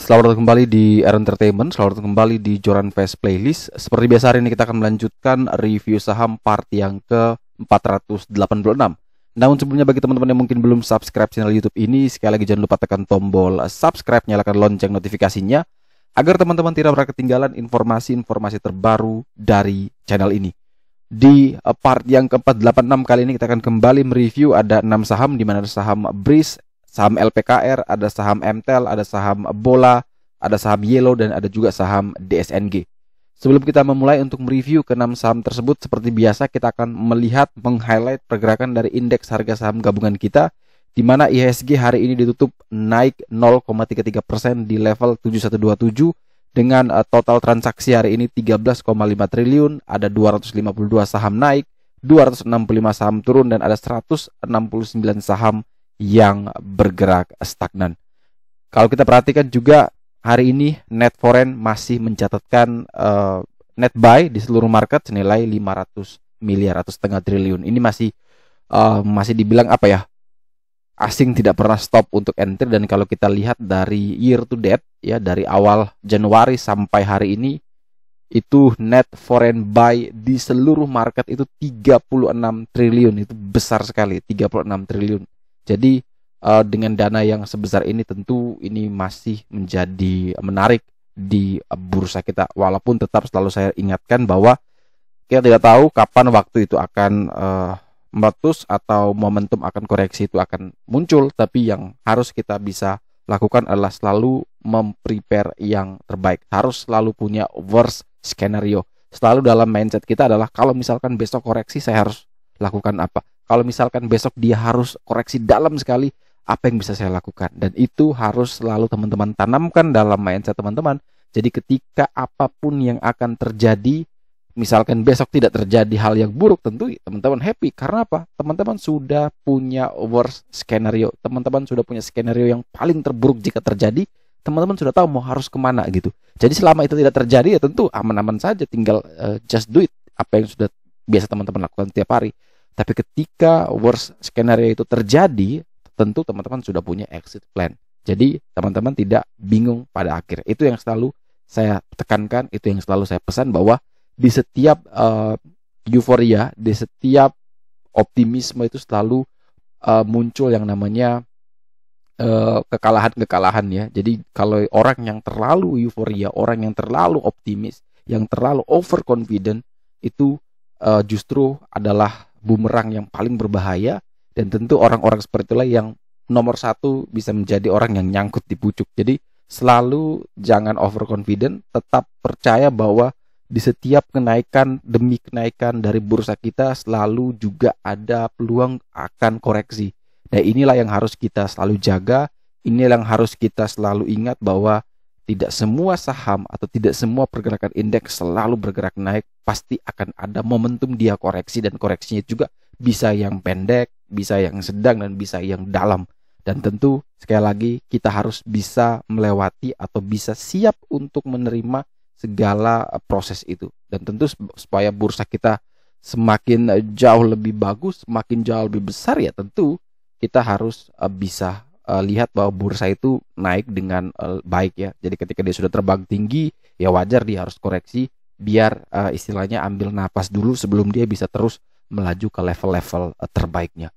Selamat datang kembali di Air Entertainment, selamat datang kembali di Joran Fest Playlist. Seperti biasa hari ini kita akan melanjutkan review saham part yang ke-486. Namun sebelumnya bagi teman-teman yang mungkin belum subscribe channel YouTube ini, sekali lagi jangan lupa tekan tombol subscribe, nyalakan lonceng notifikasinya agar teman-teman tidak pernah ketinggalan informasi-informasi terbaru dari channel ini. Di part yang ke-486 kali ini kita akan kembali mereview ada 6 saham, di mana ada saham Breeze, saham LPKR, ada saham MTEL, ada saham Bola, ada saham Yellow, dan ada juga saham DSNG. Sebelum kita memulai untuk mereview ke-6 saham tersebut, seperti biasa kita akan melihat, meng-highlight pergerakan dari indeks harga saham gabungan kita, di mana IHSG hari ini ditutup naik 0,33% di level 7127, dengan total transaksi hari ini 13,5 triliun, ada 252 saham naik, 265 saham turun, dan ada 169 saham yang bergerak stagnan. Kalau kita perhatikan juga hari ini net foreign masih mencatatkan net buy di seluruh market senilai 500 miliar atau setengah triliun. Ini masih dibilang apa ya? Asing tidak pernah stop untuk entry, dan kalau kita lihat dari year to date ya, dari awal Januari sampai hari ini itu net foreign buy di seluruh market itu 36 triliun. Itu besar sekali, 36 triliun. Jadi dengan dana yang sebesar ini tentu ini masih menjadi menarik di bursa kita. Walaupun tetap selalu saya ingatkan bahwa kita tidak tahu kapan waktu itu akan meletus atau momentum akan koreksi itu akan muncul. Tapi yang harus kita bisa lakukan adalah selalu memprepare yang terbaik. Harus selalu punya worst scenario. Selalu dalam mindset kita adalah kalau misalkan besok koreksi saya harus lakukan apa. Kalau misalkan besok dia harus koreksi dalam sekali, apa yang bisa saya lakukan? Dan itu harus selalu teman-teman tanamkan dalam mindset teman-teman. Jadi ketika apapun yang akan terjadi, misalkan besok tidak terjadi hal yang buruk, tentu teman-teman happy. Karena apa? Teman-teman sudah punya worst scenario. Teman-teman sudah punya skenario yang paling terburuk jika terjadi. Teman-teman sudah tahu mau harus kemana gitu. Jadi selama itu tidak terjadi ya tentu aman-aman saja. Tinggal just do it. Apa yang sudah biasa teman-teman lakukan tiap hari. Tapi ketika worst skenario itu terjadi, tentu teman-teman sudah punya exit plan. Jadi teman-teman tidak bingung pada akhir. Itu yang selalu saya tekankan, itu yang selalu saya pesan, bahwa di setiap euforia, di setiap optimisme itu selalu muncul yang namanya kekalahan-kekalahan ya. Jadi kalau orang yang terlalu euforia, orang yang terlalu optimis, yang terlalu overconfident, itu justru adalah bumerang yang paling berbahaya. Dan tentu orang-orang seperti itulah yang nomor satu bisa menjadi orang yang nyangkut di pucuk. Jadi selalu jangan overconfident, tetap percaya bahwa di setiap kenaikan demi kenaikan dari bursa kita selalu juga ada peluang akan koreksi. Dan inilah yang harus kita selalu jaga, inilah yang harus kita selalu ingat, bahwa tidak semua saham atau tidak semua pergerakan indeks selalu bergerak naik. Pasti akan ada momentum dia koreksi, dan koreksinya juga bisa yang pendek, bisa yang sedang, dan bisa yang dalam. Dan tentu sekali lagi kita harus bisa melewati atau bisa siap untuk menerima segala proses itu. Dan tentu supaya bursa kita semakin jauh lebih bagus, semakin jauh lebih besar, ya tentu kita harus bisa lihat bahwa bursa itu naik dengan baik ya. Jadi ketika dia sudah terbang tinggi, ya wajar dia harus koreksi, biar istilahnya ambil napas dulu sebelum dia bisa terus melaju ke level-level terbaiknya.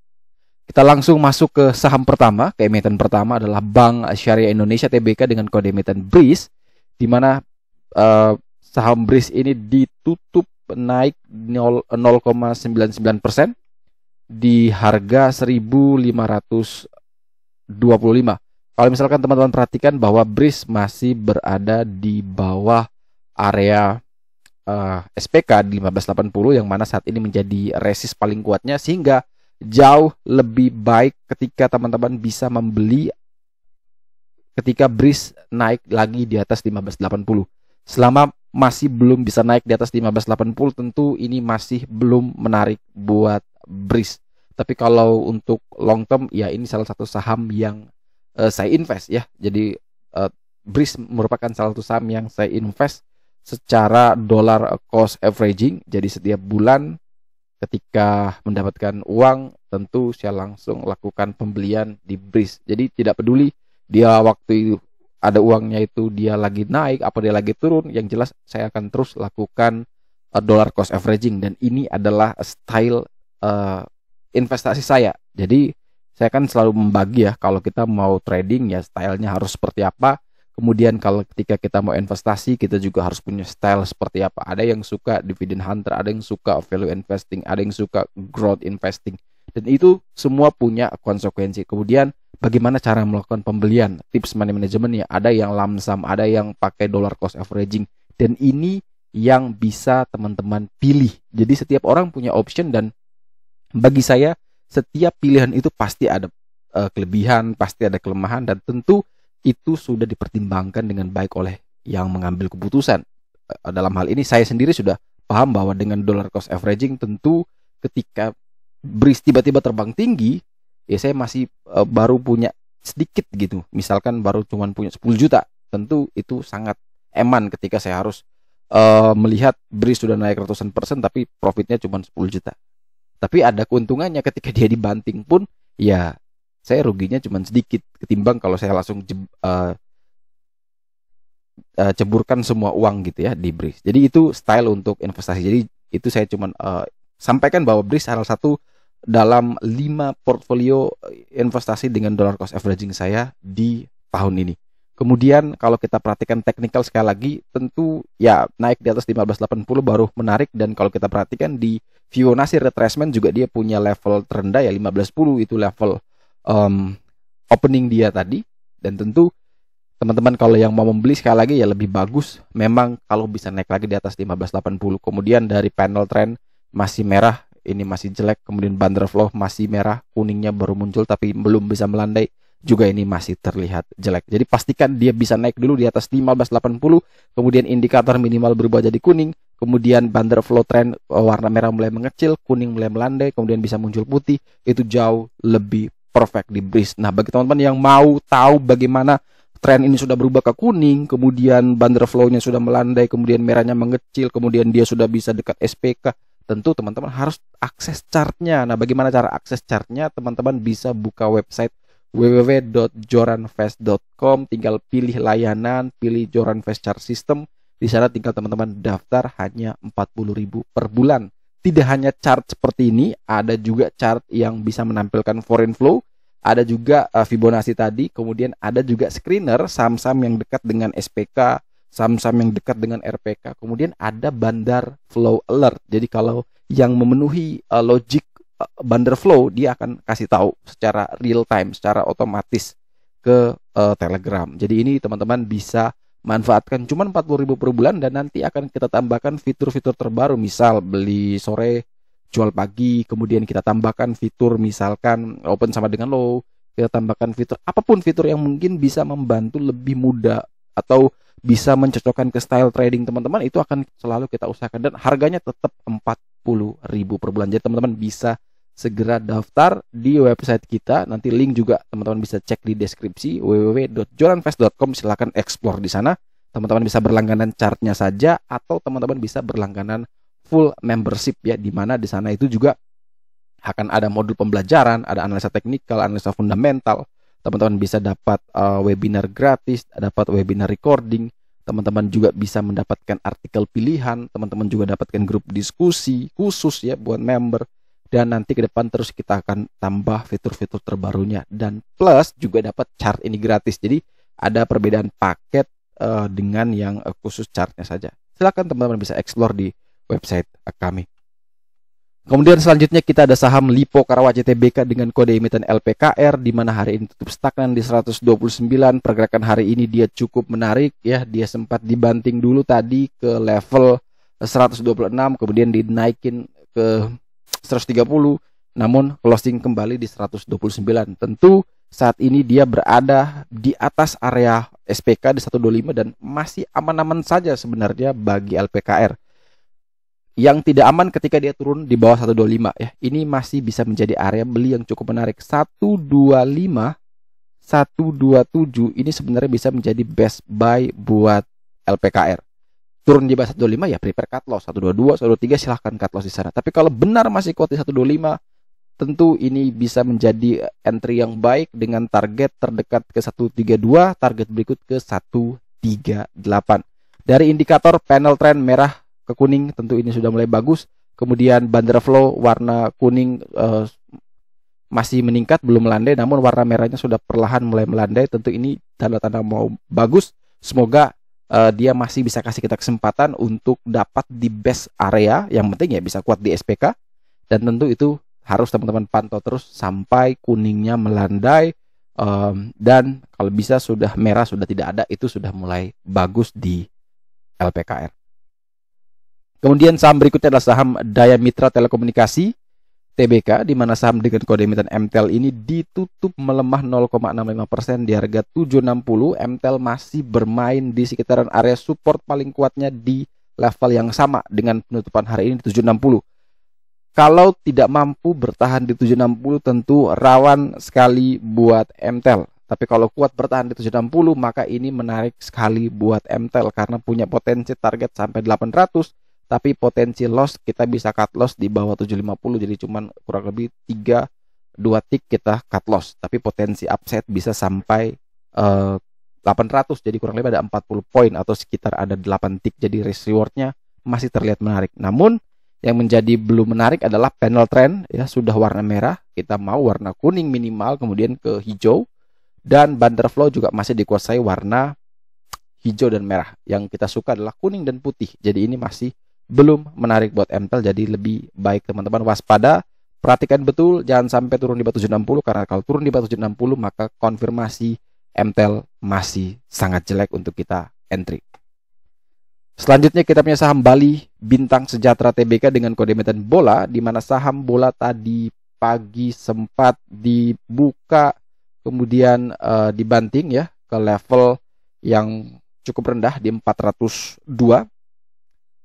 Kita langsung masuk ke saham pertama. Ke emiten pertama adalah Bank Syariah Indonesia Tbk dengan kode emiten BRIS, di mana saham BRIS ini ditutup naik 0,99% di harga 1.525. Kalau misalkan teman-teman perhatikan bahwa BRIS masih berada di bawah area SPK di 1580, yang mana saat ini menjadi resist paling kuatnya, sehingga jauh lebih baik ketika teman-teman bisa membeli ketika BRIS naik lagi di atas 1580. Selama masih belum bisa naik di atas 1580, tentu ini masih belum menarik buat BRIS. Tapi kalau untuk long term, ya ini salah satu saham yang saya invest ya. Jadi BRIS merupakan salah satu saham yang saya invest secara dollar cost averaging. Jadi setiap bulan ketika mendapatkan uang, tentu saya langsung lakukan pembelian di BRIS. Jadi tidak peduli dia waktu ada uangnya itu dia lagi naik apa dia lagi turun, yang jelas saya akan terus lakukan dollar cost averaging, dan ini adalah style investasi saya. Jadi saya kan selalu membagi ya, kalau kita mau trading ya stylenya harus seperti apa. Kemudian kalau ketika kita mau investasi, kita juga harus punya style seperti apa. Ada yang suka dividend hunter, ada yang suka value investing, ada yang suka growth investing. Dan itu semua punya konsekuensi. Kemudian bagaimana cara melakukan pembelian, tips money management ya. Ada yang lump sum, ada yang pakai dollar cost averaging. Dan ini yang bisa teman-teman pilih. Jadi setiap orang punya option, dan bagi saya setiap pilihan itu pasti ada kelebihan, pasti ada kelemahan, dan tentu itu sudah dipertimbangkan dengan baik oleh yang mengambil keputusan. Dalam hal ini saya sendiri sudah paham bahwa dengan dollar cost averaging tentu ketika BRIS tiba-tiba terbang tinggi, ya saya masih baru punya sedikit gitu. Misalkan baru cuma punya 10 juta, tentu itu sangat eman ketika saya harus melihat BRIS sudah naik ratusan persen tapi profitnya cuma 10 juta. Tapi ada keuntungannya ketika dia dibanting pun ya saya ruginya cuma sedikit ketimbang kalau saya langsung ceburkan semua uang gitu ya di BRIS. Jadi itu style untuk investasi. Jadi itu saya cuma sampaikan bahwa BRIS salah satu dalam 5 portfolio investasi dengan dollar cost averaging saya di tahun ini. Kemudian kalau kita perhatikan teknikal sekali lagi, tentu ya naik di atas 1580 baru menarik. Dan kalau kita perhatikan di Fibonacci retracement juga dia punya level terendah ya 1510, itu level opening dia tadi. Dan tentu teman-teman kalau yang mau membeli sekali lagi ya lebih bagus memang kalau bisa naik lagi di atas 1580. Kemudian dari panel trend masih merah, ini masih jelek. Kemudian Van der Vloer masih merah, kuningnya baru muncul tapi belum bisa melandai, juga ini masih terlihat jelek. Jadi pastikan dia bisa naik dulu di atas 1580, kemudian indikator minimal berubah jadi kuning, kemudian Van der Vloer trend warna merah mulai mengecil, kuning mulai melandai, kemudian bisa muncul putih, itu jauh lebih perfect di BRIS. Nah, bagi teman-teman yang mau tahu bagaimana tren ini sudah berubah ke kuning, kemudian Van der Vloer-nya sudah melandai, kemudian merahnya mengecil, kemudian dia sudah bisa dekat SPK, tentu teman-teman harus akses chartnya. Nah, bagaimana cara akses chartnya? Teman-teman bisa buka website www.joranvest.com, tinggal pilih layanan, pilih Joran Fast Chart System. Di sana tinggal teman-teman daftar, hanya 40.000 per bulan. Tidak hanya chart seperti ini, ada juga chart yang bisa menampilkan foreign flow, ada juga Fibonacci tadi, kemudian ada juga screener saham-saham yang dekat dengan SPK, saham-saham yang dekat dengan RPK, kemudian ada bandar flow alert. Jadi kalau yang memenuhi logic Van der Vloer, dia akan kasih tahu secara real time, secara otomatis ke Telegram. Jadi ini teman-teman bisa manfaatkan cuma 40.000 per bulan, dan nanti akan kita tambahkan fitur-fitur terbaru, misal beli sore jual pagi, kemudian kita tambahkan fitur misalkan open sama dengan low, kita tambahkan fitur apapun, fitur yang mungkin bisa membantu lebih mudah atau bisa mencocokkan ke style trading teman-teman, itu akan selalu kita usahakan, dan harganya tetap 40.000 per bulan. Jadi teman-teman bisa segera daftar di website kita. Nanti link juga teman-teman bisa cek di deskripsi www.joranvest.com. Silahkan explore di sana. Teman-teman bisa berlangganan chartnya saja, atau teman-teman bisa berlangganan full membership ya, di mana di sana itu juga akan ada modul pembelajaran, ada analisa teknikal, analisa fundamental. Teman-teman bisa dapat webinar gratis, dapat webinar recording. Teman-teman juga bisa mendapatkan artikel pilihan. Teman-teman juga dapatkan grup diskusi khusus ya buat member. Dan nanti ke depan terus kita akan tambah fitur-fitur terbarunya, dan plus juga dapat chart ini gratis. Jadi ada perbedaan paket dengan yang khusus chartnya saja. Silakan teman-teman bisa explore di website kami. Kemudian selanjutnya kita ada saham Lipo Karawaci Tbk dengan kode emiten LPKR, di mana hari ini tutup stagnan di 129. Pergerakan hari ini dia cukup menarik ya. Dia sempat dibanting dulu tadi ke level 126, kemudian dinaikin ke 130, namun closing kembali di 129. Tentu saat ini dia berada di atas area SPK di 125, dan masih aman-aman saja sebenarnya bagi LPKR. Yang tidak aman ketika dia turun di bawah 125 ya. Ini masih bisa menjadi area beli yang cukup menarik. 125, 127 ini sebenarnya bisa menjadi best buy buat LPKR. Turun di bawah 125 ya prepare cut loss, 122, 123 silahkan cut loss di sana. Tapi kalau benar masih kuat di 125, tentu ini bisa menjadi entry yang baik dengan target terdekat ke 132, target berikut ke 138. Dari indikator panel trend merah ke kuning, tentu ini sudah mulai bagus. Kemudian bandar flow warna kuning masih meningkat, belum melandai, namun warna merahnya sudah perlahan mulai melandai. Tentu ini tanda-tanda mau bagus. Semoga dia masih bisa kasih kita kesempatan untuk dapat di best area. Yang penting ya bisa kuat di SPK. Dan tentu itu harus teman-teman pantau terus sampai kuningnya melandai. Dan kalau bisa sudah merah, sudah tidak ada, itu sudah mulai bagus di LPKR. Kemudian saham berikutnya adalah saham Daya Mitra Telekomunikasi TBK, di mana saham dengan kode emiten MTEL ini ditutup melemah 0,65% di harga 760. MTEL masih bermain di sekitaran area support paling kuatnya di level yang sama dengan penutupan hari ini di 760. Kalau tidak mampu bertahan di 760 tentu rawan sekali buat MTEL. Tapi kalau kuat bertahan di 760 maka ini menarik sekali buat MTEL karena punya potensi target sampai 800. Tapi potensi loss kita bisa cut loss di bawah 750, jadi cuman kurang lebih 2 tick kita cut loss. Tapi potensi upside bisa sampai 800, jadi kurang lebih ada 40 poin atau sekitar ada 8 tick. Jadi risk rewardnya masih terlihat menarik. Namun yang menjadi belum menarik adalah panel trend ya, sudah warna merah, kita mau warna kuning minimal, kemudian ke hijau, dan bandar flow juga masih dikuasai warna hijau dan merah. Yang kita suka adalah kuning dan putih. Jadi ini masih belum menarik buat MTEL, jadi lebih baik teman-teman waspada, perhatikan betul jangan sampai turun di bawah 760, karena kalau turun di bawah 760 maka konfirmasi MTEL masih sangat jelek untuk kita entry. Selanjutnya kita punya saham Bali Bintang Sejahtera TBK dengan kode emiten bola, di mana saham bola tadi pagi sempat dibuka kemudian dibanting ya ke level yang cukup rendah di 402.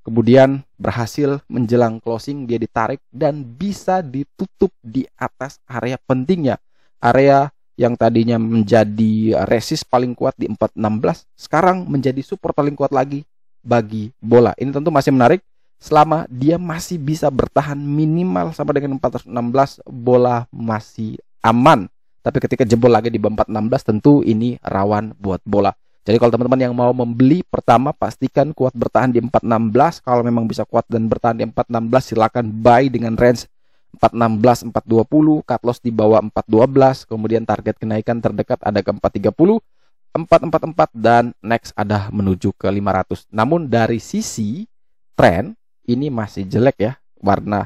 Kemudian berhasil menjelang closing, dia ditarik dan bisa ditutup di atas area pentingnya. Area yang tadinya menjadi resist paling kuat di 416, sekarang menjadi support paling kuat lagi bagi bola. Ini tentu masih menarik selama dia masih bisa bertahan minimal sama dengan 416, bola masih aman. Tapi ketika jebol lagi di 416 tentu ini rawan buat bola. Jadi kalau teman-teman yang mau membeli, pertama pastikan kuat bertahan di 416. Kalau memang bisa kuat dan bertahan di 416, silakan buy dengan range 416, 420, cut loss di bawah 412, kemudian target kenaikan terdekat ada ke 430, 444, dan next ada menuju ke 500. Namun dari sisi trend ini masih jelek ya, warna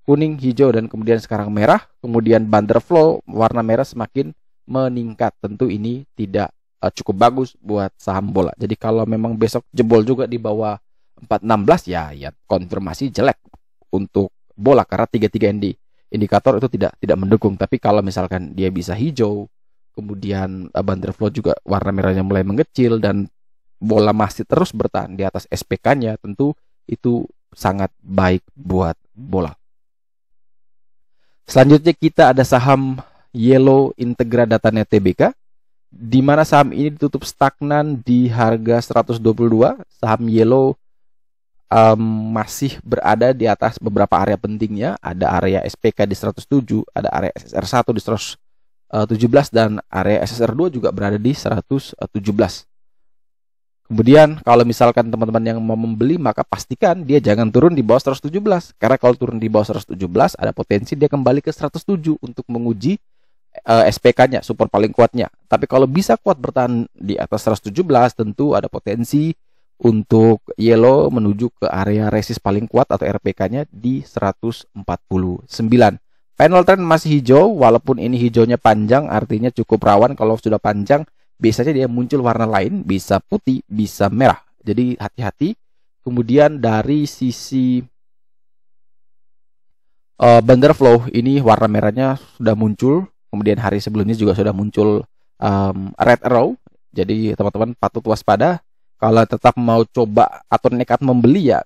kuning, hijau, dan kemudian sekarang merah, kemudian bandar flow warna merah semakin meningkat. Tentu ini tidak cukup bagus buat saham bola. Jadi kalau memang besok jebol juga di bawah 416 ya konfirmasi jelek untuk bola, karena 33 indikator itu tidak mendukung. Tapi kalau misalkan dia bisa hijau, kemudian bandar flow juga warna merahnya mulai mengecil dan bola masih terus bertahan di atas SPK-nya, tentu itu sangat baik buat bola. Selanjutnya kita ada saham Yellow Integra Datanet TBK, di mana saham ini ditutup stagnan di harga 122. Saham Yellow masih berada di atas beberapa area pentingnya. Ada area SPK di 107, ada area SSR1 di 117, dan area SSR2 juga berada di 117. Kemudian kalau misalkan teman-teman yang mau membeli, maka pastikan dia jangan turun di bawah 117. Karena kalau turun di bawah 117 ada potensi dia kembali ke 107 untuk menguji SPK-nya, support paling kuatnya. Tapi kalau bisa kuat bertahan di atas 117, tentu ada potensi untuk Yellow menuju ke area resist paling kuat atau RPK-nya di 149. Panel trend masih hijau, walaupun ini hijaunya panjang, artinya cukup rawan. Kalau sudah panjang, biasanya dia muncul warna lain, bisa putih, bisa merah. Jadi hati-hati. Kemudian dari sisi bandar flow, ini warna merahnya sudah muncul. Kemudian hari sebelumnya juga sudah muncul red arrow. Jadi teman-teman patut waspada. Kalau tetap mau coba atau nekat membeli, ya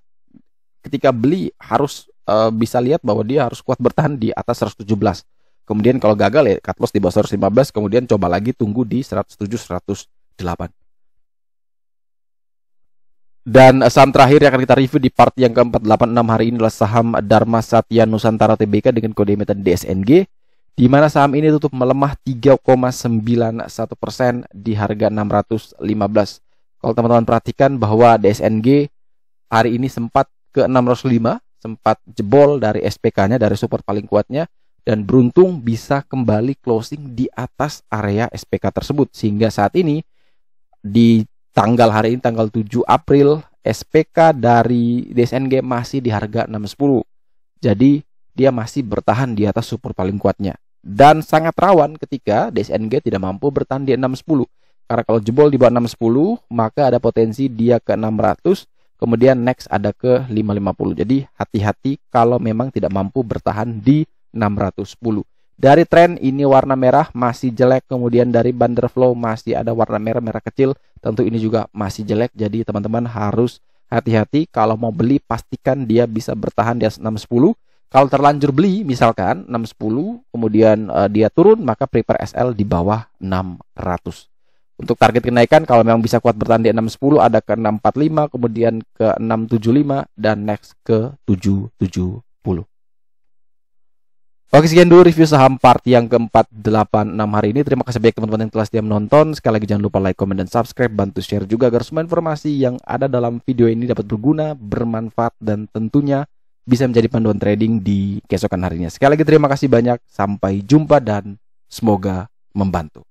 ketika beli harus bisa lihat bahwa dia harus kuat bertahan di atas 117. Kemudian kalau gagal ya cut loss di bawah 115, kemudian coba lagi tunggu di 107, 108. Dan saham terakhir yang akan kita review di part yang ke-486 hari ini adalah saham Dharma Satya Nusantara Tbk dengan kode emiten DSNG, di mana saham ini tutup melemah 3,91% di harga 615. Kalau teman-teman perhatikan bahwa DSNG hari ini sempat ke 605, sempat jebol dari SPK-nya, dari support paling kuatnya, dan beruntung bisa kembali closing di atas area SPK tersebut, sehingga saat ini di tanggal hari ini tanggal 7 April SPK dari DSNG masih di harga 610. Jadi dia masih bertahan di atas support paling kuatnya dan sangat rawan ketika DSNG tidak mampu bertahan di 610. Karena kalau jebol di bawah 610 maka ada potensi dia ke 600, kemudian next ada ke 550. Jadi hati-hati kalau memang tidak mampu bertahan di 610. Dari tren ini warna merah masih jelek, kemudian dari Van der Flow masih ada warna merah kecil, tentu ini juga masih jelek. Jadi teman-teman harus hati-hati kalau mau beli, pastikan dia bisa bertahan di atas 610. Kalau terlanjur beli misalkan 610 kemudian dia turun, maka prepare SL di bawah 600. Untuk target kenaikan kalau memang bisa kuat bertahan di 610 ada ke 645, kemudian ke 675 dan next ke 770. Oke, sekian dulu review saham part yang ke-486 hari ini. Terima kasih banyak teman-teman yang telah setia menonton. Sekali lagi jangan lupa like, comment, dan subscribe. Bantu share juga agar semua informasi yang ada dalam video ini dapat berguna, bermanfaat, dan tentunya bisa menjadi panduan trading di keesokan harinya. Sekali lagi terima kasih banyak. Sampai jumpa dan semoga membantu.